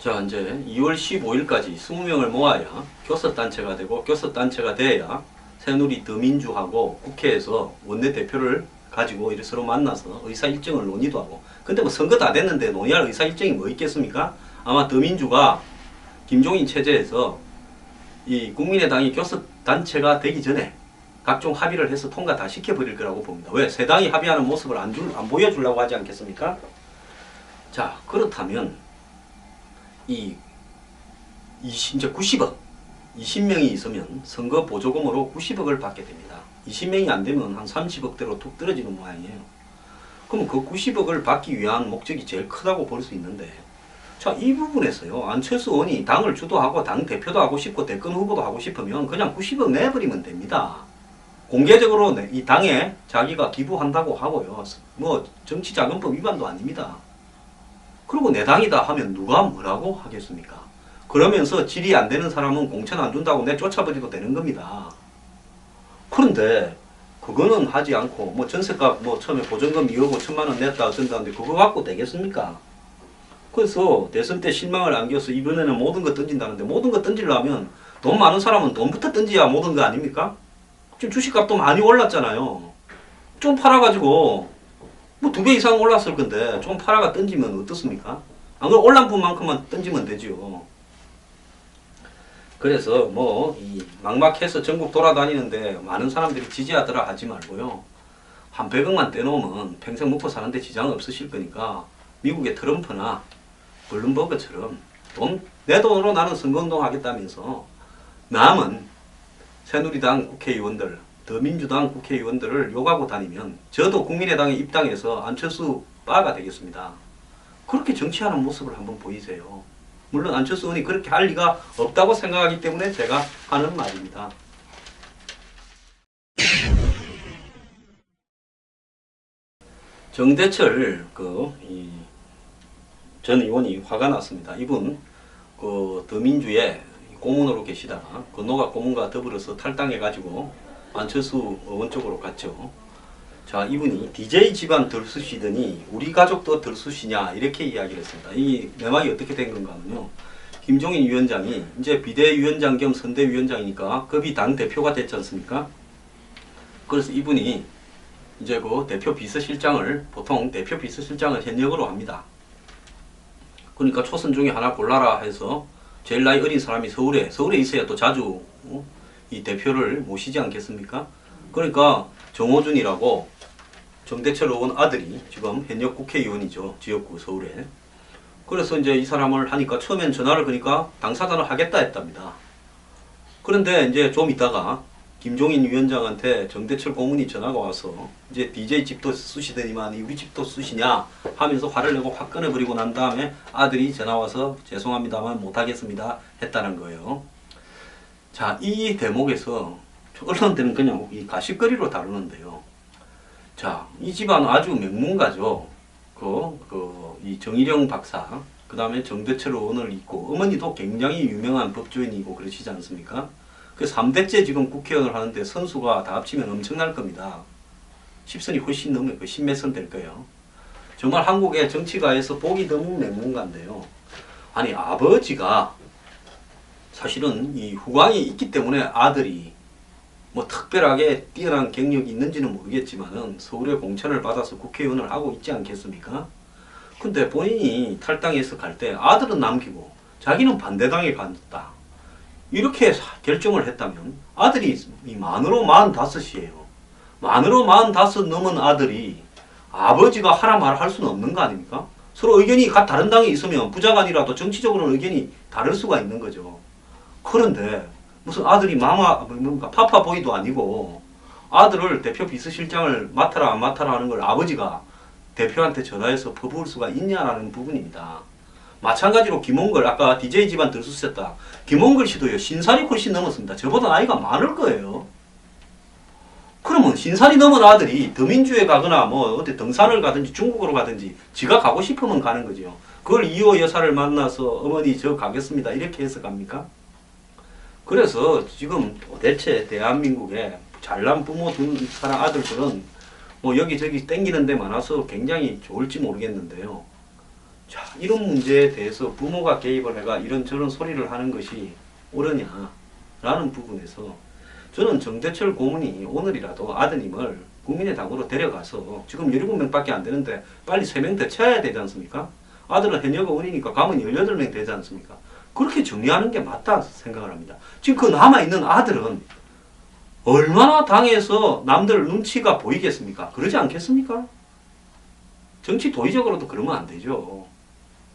자, 이제 2월 15일까지 20명을 모아야 교섭단체가 되고, 교섭단체가 돼야 새누리 더민주하고 국회에서 원내대표를 가지고 이렇게 서로 만나서 의사일정을 논의도 하고. 근데 뭐 선거 다 됐는데 논의할 의사일정이 뭐 있겠습니까? 아마 더민주가 김종인 체제에서 이 국민의당이 교섭단체가 되기 전에 각종 합의를 해서 통과 다 시켜버릴 거라고 봅니다. 왜? 세 당이 합의하는 모습을 안 보여주려고 하지 않겠습니까? 자, 그렇다면 이제 90억, 20명이 있으면 선거 보조금으로 90억을 받게 됩니다. 20명이 안 되면 한 30억대로 툭 떨어지는 모양이에요. 그럼 그 90억을 받기 위한 목적이 제일 크다고 볼 수 있는데, 자, 이 부분에서요, 안철수 의원이 당을 주도하고 당 대표도 하고 싶고 대권 후보도 하고 싶으면 그냥 90억 내버리면 됩니다. 공개적으로 이 당에 자기가 기부한다고 하고요. 뭐 정치자금법 위반도 아닙니다. 그리고 내 당이다 하면 누가 뭐라고 하겠습니까? 그러면서 질이 안 되는 사람은 공천 안 준다고 내쫓아버리도 되는 겁니다. 그런데 그거는 하지 않고 뭐 전세값 뭐 처음에 보증금 2억 5천만 원 냈다 어쩐다는데 그거 갖고 되겠습니까? 그래서 대선 때 실망을 안겨서 이번에는 모든 거 던진다는데, 모든 거 던지려면 돈 많은 사람은 돈부터 던져야 모든 거 아닙니까? 지금 주식값도 많이 올랐잖아요. 좀 팔아가지고 뭐 2배 이상 올랐을 건데 좀 팔아가 던지면 어떻습니까? 안 그럼 올란 분만큼만 던지면 되죠. 그래서 뭐 이 막막해서 전국 돌아다니는데 많은 사람들이 지지하더라 하지 말고요. 한 100억만 떼놓으면 평생 먹고 사는데 지장 없으실 거니까 미국의 트럼프나 블룸버그처럼 내 돈으로 나는 선거운동 하겠다면서 남은 새누리당 국회의원들, 더민주당 국회의원들을 욕하고 다니면 저도 국민의당에 입당해서 안철수 빠가 되겠습니다. 그렇게 정치하는 모습을 한번 보이세요. 물론 안철수 의원이 그렇게 할 리가 없다고 생각하기 때문에 제가 하는 말입니다. 정대철 전 의원이 화가 났습니다. 이분 더민주에 고문으로 계시다가 건노가 고문과 더불어서 탈당해가지고 안철수 의원 쪽으로 갔죠. 자, 이분이 DJ 집안 덜쑤시더니 우리 가족도 덜쑤시냐 이렇게 이야기를 했습니다. 이 내막이 어떻게 된 건가 하면요, 김종인 위원장이 이제 비대위원장 겸 선대위원장이니까 급이 당 대표가 됐지 않습니까? 그래서 이분이 이제 그 대표 비서실장을, 보통 대표 비서실장을 현역으로 합니다. 그러니까 초선 중에 하나 골라라 해서 제일 나이 어린 사람이 서울에 있어야 또 자주 이 대표를 모시지 않겠습니까? 그러니까 정호준이라고 정대철 의원 아들이 지금 현역 국회의원이죠. 지역구 서울에. 그래서 이제 이 사람을 하니까 처음엔 전화를 거니까 당사자를 하겠다 했답니다. 그런데 이제 좀 있다가 김종인 위원장한테 정대철 고문이 전화가 와서 이제 DJ 집도 쑤시더니만 우리 집도 쑤시냐 하면서 화를 내고 확 끊어버리고 난 다음에 아들이 전화 와서 죄송합니다만 못하겠습니다 했다는 거예요. 자, 이 대목에서 언론들은 그냥 이 가십거리로 다루는데요. 자, 이 집안은 아주 명문가죠. 이 정일영 박사, 그 다음에 정대철 의원을 있고, 어머니도 굉장히 유명한 법조인이고 그러시지 않습니까? 그 3대째 지금 국회의원을 하는데 선수가 다 합치면 엄청날 겁니다. 10선이 훨씬 넘어요. 10몇 선 될 거예요. 정말 한국의 정치가에서 보기 드문 명문가인데요. 아니, 아버지가 사실은 이 후광이 있기 때문에 아들이 뭐 특별하게 뛰어난 경력이 있는지는 모르겠지만은 서울에 공천을 받아서 국회의원을 하고 있지 않겠습니까? 근데 본인이 탈당해서 갈 때 아들은 남기고 자기는 반대당에 갔다, 이렇게 결정을 했다면 아들이 만으로 45이에요. 만으로 45 넘은 아들이 아버지가 하라 말을 할 수는 없는 거 아닙니까? 서로 의견이 다른 당에 있으면 부자간이라도 정치적으로는 의견이 다를 수가 있는 거죠. 그런데 무슨 아들이 파파보이도 아니고 아들을 대표 비서실장을 맡아라 안 맡아라 하는 걸 아버지가 대표한테 전화해서 퍼부을 수가 있냐라는 부분입니다. 마찬가지로 김홍걸, 아까 DJ 집안 들쑤셨다. 김홍걸 씨도요, 신살이 훨씬 넘었습니다. 저보다 나이가 많을 거예요. 그러면 신살이 넘은 아들이 더민주에 가거나 뭐 어디 등산을 가든지 중국으로 가든지 지가 가고 싶으면 가는 거죠. 그걸 이호 여사를 만나서 어머니 저 가겠습니다 이렇게 해서 갑니까? 그래서 지금 도대체 대한민국에 잘난 부모 둔 사람 아들들은 뭐 여기저기 땡기는 데 많아서 굉장히 좋을지 모르겠는데요. 자, 이런 문제에 대해서 부모가 개입을 해가 이런저런 소리를 하는 것이 옳으냐라는 부분에서 저는 정대철 고문이 오늘이라도 아드님을 국민의당으로 데려가서 지금 17명밖에 안 되는데 빨리 3명 더 채워야 되지 않습니까? 아들은 현역 의원이니까 가면 18명 되지 않습니까? 그렇게 정리하는 게 맞다 생각을 합니다. 지금 그 남아있는 아들은 얼마나 당에서 남들 눈치가 보이겠습니까? 그러지 않겠습니까? 정치 도의적으로도 그러면 안 되죠.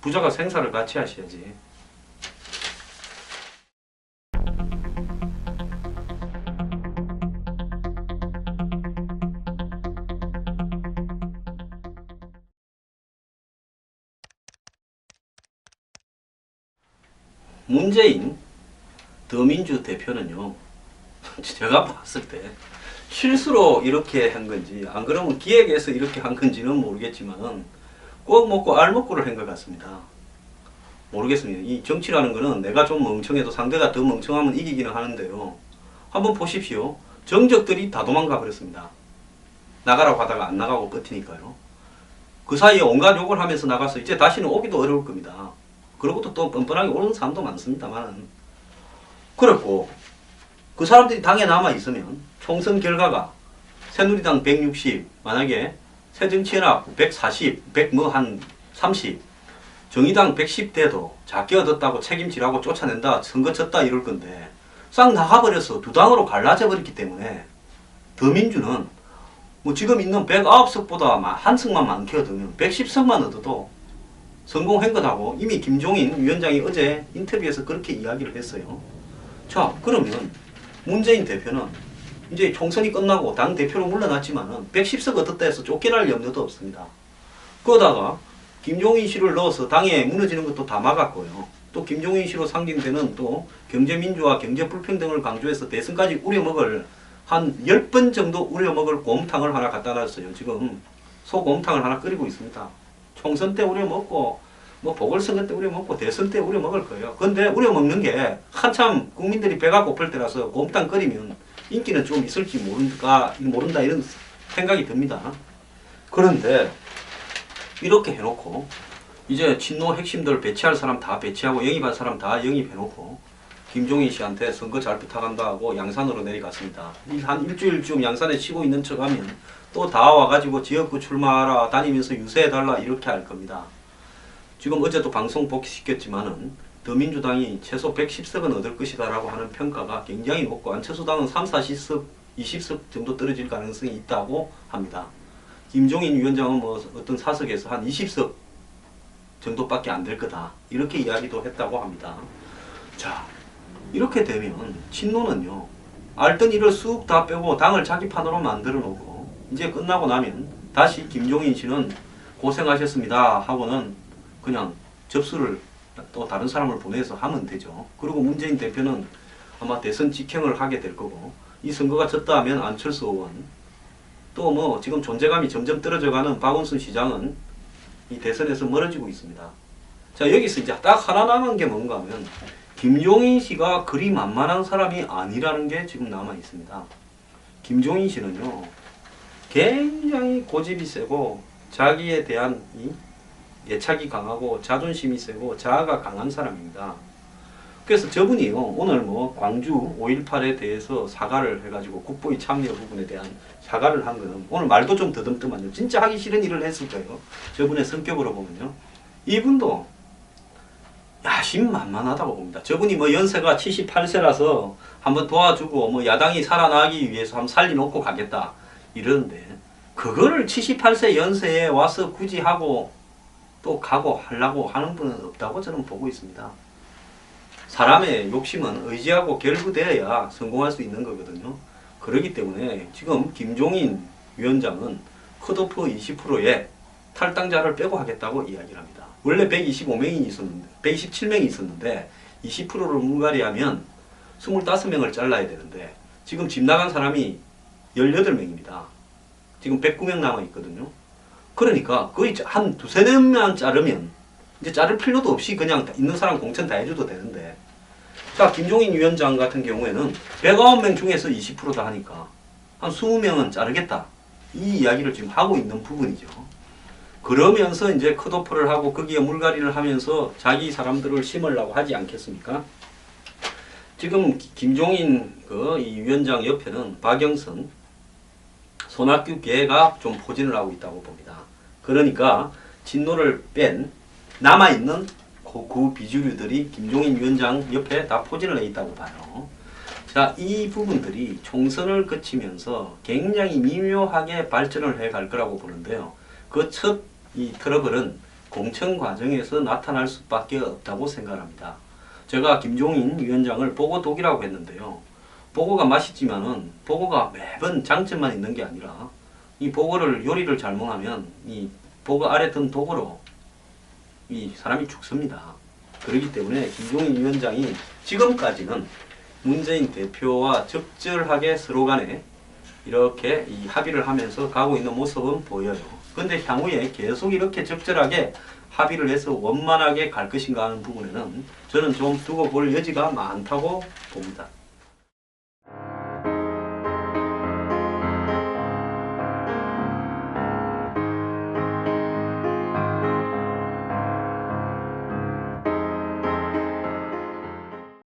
부자가 생사를 같이 하셔야지. 문재인 더민주 대표는요, 제가 봤을 때 실수로 이렇게 한 건지 안 그러면 기획해서 이렇게 한 건지는 모르겠지만은 꼭 먹고 알 먹고를 한 것 같습니다. 모르겠습니다. 이 정치라는 거는 내가 좀 멍청해도 상대가 더 멍청하면 이기기는 하는데요. 한번 보십시오. 정적들이 다 도망가 버렸습니다. 나가라고 하다가 안 나가고 버티니까요. 그 사이에 온갖 욕을 하면서 나가서 이제 다시는 오기도 어려울 겁니다. 그러고도 또 뻔뻔하게 오는 사람도 많습니다만, 그렇고 그 사람들이 당에 남아 있으면 총선 결과가 새누리당 160, 만약에 새정치연합 140, 100 뭐 한 30, 정의당 110 돼도 작게 얻었다고 책임지라고 쫓아낸다, 선거 쳤다 이럴 건데 싹 나가버려서 두 당으로 갈라져 버렸기 때문에 더민주는 뭐 지금 있는 109석보다 한 석만 많게 얻으면 110석만 얻어도 성공한 것하고 이미 김종인 위원장이 어제 인터뷰에서 그렇게 이야기를 했어요. 자, 그러면 문재인 대표는 이제 총선이 끝나고 당 대표로 물러났지만은 110석 얻었다 해서 쫓겨날 염려도 없습니다. 그러다가 김종인 씨를 넣어서 당에 무너지는 것도 다 막았고요. 또 김종인 씨로 상징되는 또 경제민주화, 경제불평등을 강조해서 대선까지 우려먹을 한 10번 정도 우려먹을 곰탕을 하나 갖다 놨어요. 지금 소곰탕을 하나 끓이고 있습니다. 총선 때 우려먹고 뭐 보궐선거 때 우려먹고 대선 때 우려먹을 거예요. 근데 우려먹는 게 한참 국민들이 배가 고플 때라서 곰탕 끓이면 인기는 좀 있을지 모른다 이런 생각이 듭니다. 그런데 이렇게 해놓고 이제 친노 핵심들 배치할 사람 다 배치하고 영입할 사람 다 영입해놓고 김종인 씨한테 선거 잘 부탁한다 하고 양산으로 내려갔습니다. 한 일주일쯤 양산에 쉬고 있는 척하면 또 다 와가지고 지역구 출마하라 다니면서 유세해달라 이렇게 할 겁니다. 지금 어제도 방송 복귀시켰지만은 더민주당이 최소 110석은 얻을 것이다 라고 하는 평가가 굉장히 높고 안철수당은 3, 40석, 20석 정도 떨어질 가능성이 있다고 합니다. 김종인 위원장은 뭐 어떤 사석에서 한 20석 정도밖에 안 될 거다 이렇게 이야기도 했다고 합니다. 자, 이렇게 되면 친노는요, 알던 일을 쑥 다 빼고 당을 자기 판으로 만들어 놓고 이제 끝나고 나면 다시 김종인 씨는 고생하셨습니다 하고는 그냥 접수를 또 다른 사람을 보내서 하면 되죠. 그리고 문재인 대표는 아마 대선 직행을 하게 될 거고, 이 선거가 졌다 하면 안철수 의원, 또 뭐 지금 존재감이 점점 떨어져가는 박원순 시장은 이 대선에서 멀어지고 있습니다. 자, 여기서 이제 딱 하나 남은 게 뭔가 하면 김종인 씨가 그리 만만한 사람이 아니라는 게 지금 남아 있습니다. 김종인 씨는요, 굉장히 고집이 세고 자기에 대한 이 애착이 강하고 자존심이 세고 자아가 강한 사람입니다. 그래서 저분이요, 오늘 뭐 광주 5.18에 대해서 사과를 해가지고 국보위 참여 부분에 대한 사과를 한 거는 오늘 말도 좀 더듬더만요. 진짜 하기 싫은 일을 했을 거예요. 저분의 성격으로 보면요. 이분도 야심만만하다고 봅니다. 저분이 뭐 연세가 78세라서 한번 도와주고 뭐 야당이 살아나기 위해서 한번 살려놓고 가겠다 이러는데, 그거를 78세 연세에 와서 굳이 하고 또 가고 하려고 하는 분은 없다고 저는 보고 있습니다. 사람의 욕심은 의지하고 결부되어야 성공할 수 있는 거거든요. 그렇기 때문에 지금 김종인 위원장은 컷오프 20%에 탈당자를 빼고 하겠다고 이야기를 합니다. 원래 125명이 있었는데 127명이 있었는데 20%를 물갈이하면 25명을 잘라야 되는데 지금 집 나간 사람이 18명입니다. 지금 109명 남아 있거든요. 그러니까 거의 한 두세 명만 자르면 이제 자를 필요도 없이 그냥 있는 사람 공천 다 해줘도 되는데, 자, 김종인 위원장 같은 경우에는 109명 중에서 20%다 하니까 한 20명은 자르겠다 이 이야기를 지금 하고 있는 부분이죠. 그러면서 이제 컷오프를 하고 거기에 물갈이를 하면서 자기 사람들을 심으려고 하지 않겠습니까? 지금 김종인 이 위원장 옆에는 박영선, 손학규 계가 좀 포진을 하고 있다고 봅니다. 그러니까 진노를 뺀 남아있는 그 비주류들이 김종인 위원장 옆에 다 포진을 해 있다고 봐요. 자, 이 부분들이 총선을 거치면서 굉장히 미묘하게 발전을 해 갈 거라고 보는데요. 그 첫 이 트러블은 공천 과정에서 나타날 수밖에 없다고 생각합니다. 제가 김종인 위원장을 보고독이라고 했는데요. 보고가 맛있지만은 보고가 매번 장점만 있는 게 아니라 이 보고를 요리를 잘못하면 이 보고 아래 든 독으로 이 사람이 죽습니다. 그렇기 때문에 김종인 위원장이 지금까지는 문재인 대표와 적절하게 서로 간에 이렇게 이 합의를 하면서 가고 있는 모습은 보여요. 근데 향후에 계속 이렇게 적절하게 합의를 해서 원만하게 갈 것인가 하는 부분에는 저는 좀 두고 볼 여지가 많다고 봅니다.